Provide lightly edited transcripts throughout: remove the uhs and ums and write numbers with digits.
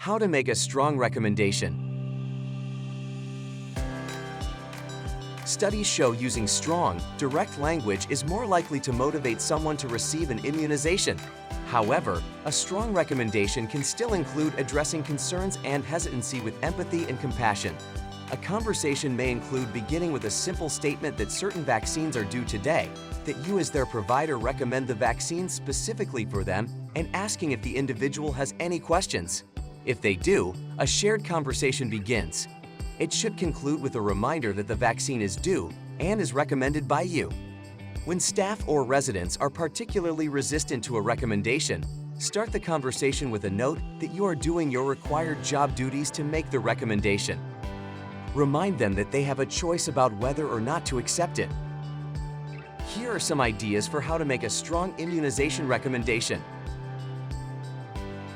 How to make a strong recommendation. Studies show using strong, direct language is more likely to motivate someone to receive an immunization. However, a strong recommendation can still include addressing concerns and hesitancy with empathy and compassion. A conversation may include beginning with a simple statement that certain vaccines are due today, that you as their provider recommend the vaccine specifically for them, and asking if the individual has any questions. If they do, a shared conversation begins. It should conclude with a reminder that the vaccine is due and is recommended by you. When staff or residents are particularly resistant to a recommendation, start the conversation with a note that you are doing your required job duties to make the recommendation. Remind them that they have a choice about whether or not to accept it. Here are some ideas for how to make a strong immunization recommendation.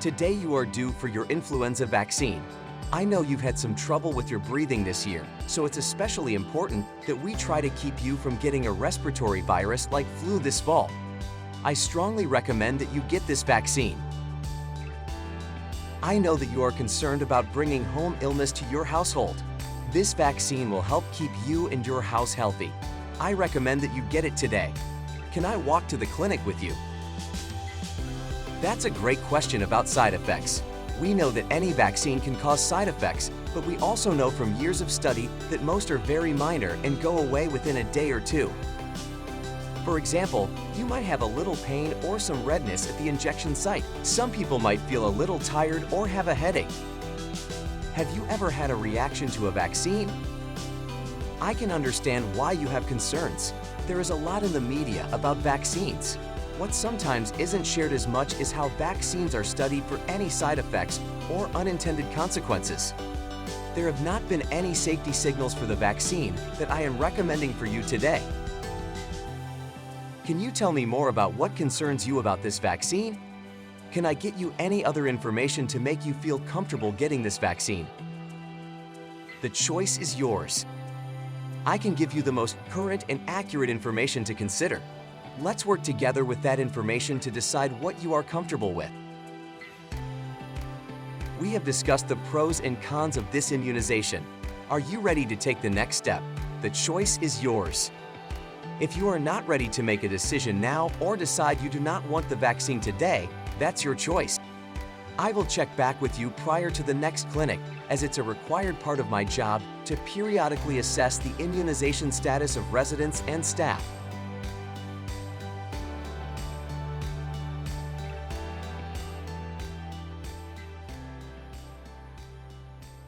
Today you are due for your influenza vaccine. I know you've had some trouble with your breathing this year, so it's especially important that we try to keep you from getting a respiratory virus like flu this fall. I strongly recommend that you get this vaccine. I know that you are concerned about bringing home illness to your household. This vaccine will help keep you and your house healthy. I recommend that you get it today. Can I walk to the clinic with you? That's a great question about side effects. We know that any vaccine can cause side effects, but we also know from years of study that most are very minor and go away within a day or two. For example, you might have a little pain or some redness at the injection site. Some people might feel a little tired or have a headache. Have you ever had a reaction to a vaccine? I can understand why you have concerns. There is a lot in the media about vaccines. What sometimes isn't shared as much is how vaccines are studied for any side effects or unintended consequences. There have not been any safety signals for the vaccine that I am recommending for you today. Can you tell me more about what concerns you about this vaccine? Can I get you any other information to make you feel comfortable getting this vaccine? The choice is yours. I can give you the most current and accurate information to consider. Let's work together with that information to decide what you are comfortable with. We have discussed the pros and cons of this immunization. Are you ready to take the next step? The choice is yours. If you are not ready to make a decision now or decide you do not want the vaccine today, that's your choice. I will check back with you prior to the next clinic, as it's a required part of my job to periodically assess the immunization status of residents and staff.